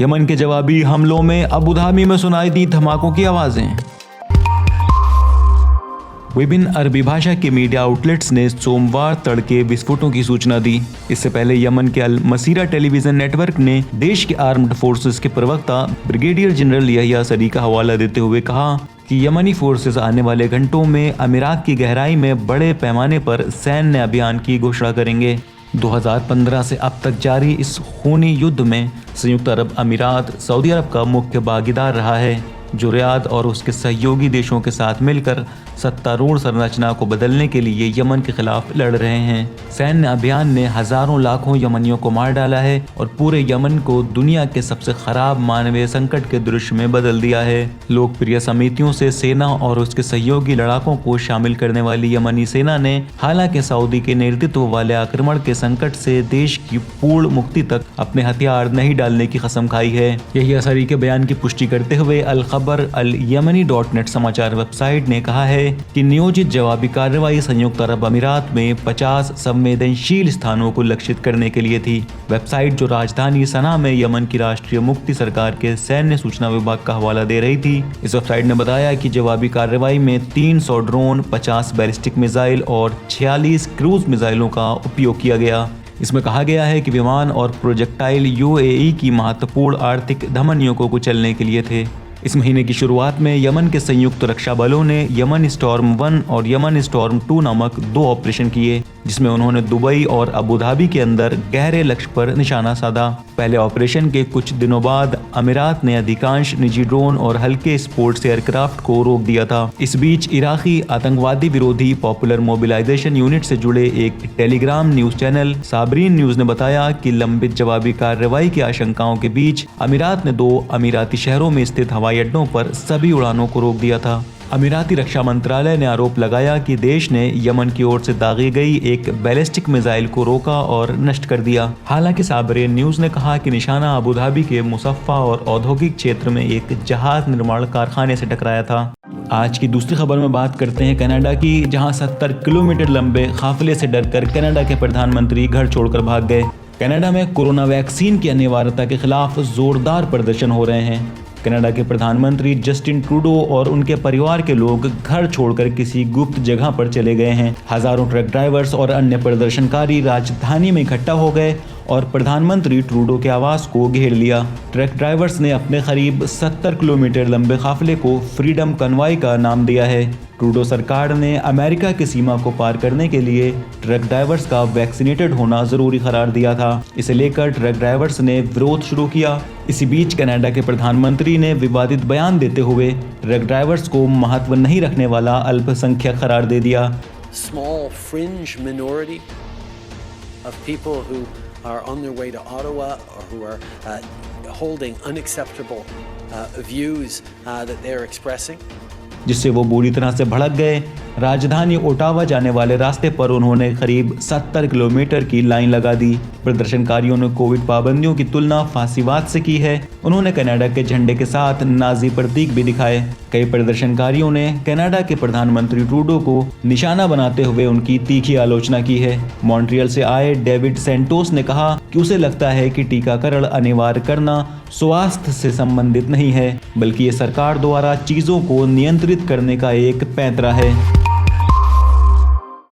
Yemen के जवाबी हमलों में अबू धाबी में सुनाई दी धमाकों की आवाजें। विभिन्न अरबी भाषा के मीडिया आउटलेट्स ने सोमवार तड़के विस्फोटों की सूचना दी। इससे पहले यमन के अल मसीरा टेलीविजन नेटवर्क ने देश के आर्म्ड फोर्सेस के प्रवक्ता ब्रिगेडियर जनरल यहिया सरी का हवाला देते हुए कहा कि यमनी फोर्सेस आने वाले घंटों में अमीरात की गहराई में बड़े पैमाने पर सैन्य अभियान की घोषणा करेंगे। 2015 से अब तक जारी इस खूनी युद्ध में संयुक्त अरब अमीरात सऊदी अरब का मुख्य भागीदार रहा है, जो रियाद और उसके सहयोगी देशों के साथ मिलकर सत्तारूढ़ संरचना को बदलने के लिए यमन के खिलाफ लड़ रहे हैं। सैन्य अभियान ने हजारों लाखों यमनियों को मार डाला है और पूरे यमन को दुनिया के सबसे खराब मानवीय संकट के दृश्य में बदल दिया है। लोकप्रिय समितियों से सेना और उसके सहयोगी लड़ाकों को शामिल करने वाली यमनी सेना ने हालांकि सऊदी के नेतृत्व वाले आक्रमण के संकट से देश की पूर्ण मुक्ति तक अपने हथियार नहीं डालने की कसम खाई है। यही असरी के बयान की पुष्टि करते हुए अल खबर अल यमनी.net समाचार वेबसाइट ने कहा है कि नियोजित जवाबी कार्रवाई संयुक्त अरब अमीरात में 50 संवेदनशील स्थानों को लक्षित करने के लिए थी। वेबसाइट जो राजधानी सना में यमन की राष्ट्रीय मुक्ति सरकार के सैन्य सूचना विभाग का हवाला दे रही थी। इस वेबसाइट ने बताया कि जवाबी कार्रवाई में 300 ड्रोन, 50 बैलिस्टिक मिसाइल और 46 क्रूज मिसाइलों का उपयोग किया गया। इसमें कहा गया है कि विमान और प्रोजेक्टाइल यूएई की महत्वपूर्ण आर्थिक धमनियों को कुचलने के लिए थे। इस महीने की शुरुआत में यमन के संयुक्त रक्षा बलों ने यमन स्टॉर्म 1 और यमन स्टॉर्म 2 नामक 2 ऑपरेशन किए, जिसमें उन्होंने दुबई और अबू धाबी के अंदर गहरे लक्ष्य पर निशाना साधा। पहले ऑपरेशन के कुछ दिनों बाद अमीरात ने अधिकांश निजी ड्रोन और हल्के स्पोर्ट्स एयरक्राफ्ट को रोक दिया था। इस बीच इराकी आतंकवादी विरोधी पॉपुलर मोबिलाइजेशन यूनिट से जुड़े एक टेलीग्राम न्यूज चैनल साबरीन न्यूज ने बताया कि लंबित जवाबी कार्रवाई की आशंकाओं के बीच अमीरात ने 2 अमीराती शहरों में स्थित हवाई अड्डों पर सभी उड़ानों को रोक दिया था। अमीराती रक्षा मंत्रालय ने आरोप लगाया कि देश ने यमन की ओर से दागी गई एक बैलिस्टिक मिसाइल को रोका और नष्ट कर दिया। हालांकि साबरीन न्यूज ने कहा कि निशाना अबू धाबी के मुसफ्फा और औद्योगिक क्षेत्र में एक जहाज निर्माण कारखाने से टकराया था। आज की दूसरी खबर में बात करते हैं कनाडा की, जहां 70 किलोमीटर लंबे काफिले से डरकर कनाडा के प्रधानमंत्री घर छोड़कर भाग गए। कनाडा में कोरोना वैक्सीन की अनिवार्यता के खिलाफ जोरदार प्रदर्शन हो रहे हैं। कनाडा के प्रधानमंत्री जस्टिन ट्रूडो और उनके परिवार के लोग घर छोड़कर किसी गुप्त जगह पर चले गए हैं। हजारों ट्रक ड्राइवर्स और अन्य प्रदर्शनकारी राजधानी में इकट्ठा हो गए और प्रधानमंत्री ट्रूडो के आवास को घेर लिया। ट्रक ड्राइवर्स ने अपने करीब 70 किलोमीटर लंबे काफिले को फ्रीडम कन्वॉय का नाम दिया है। ट्रूडो सरकार ने अमेरिका की सीमा को पार करने के लिए ट्रक ड्राइवर्स का वैक्सीनेटेड होना जरूरी करार दिया था। इसे लेकर ट्रक ड्राइवर्स ने विरोध शुरू किया। इसी बीच कनाडा के प्रधानमंत्री ने विवादित बयान देते हुए ट्रक ड्राइवर्स को महत्व नहीं रखने वाला अल्पसंख्यक करार दे दिया। Small fringe minority of people who are on their way to Ottawa or who are holding unacceptable views that they're expressing. जिससे वो बुरी तरह से भड़क गए। राजधानी ओटावा जाने वाले रास्ते पर उन्होंने करीब 70 किलोमीटर की लाइन लगा दी। प्रदर्शनकारियों ने कोविड पाबंदियों की तुलना फांसीवाद से की है। उन्होंने कनाडा के झंडे के साथ नाजी प्रतीक भी दिखाए। कई प्रदर्शनकारियों ने कनाडा के प्रधानमंत्री ट्रूडो को निशाना बनाते हुए उनकी तीखी आलोचना की है। मॉन्ट्रियल से आए डेविड सेंटोस ने कहा कि उसे लगता है कि टीकाकरण अनिवार्य करना स्वास्थ्य से संबंधित नहीं है, बल्कि ये सरकार द्वारा चीजों को नियंत्रित करने का एक पैंतरा है।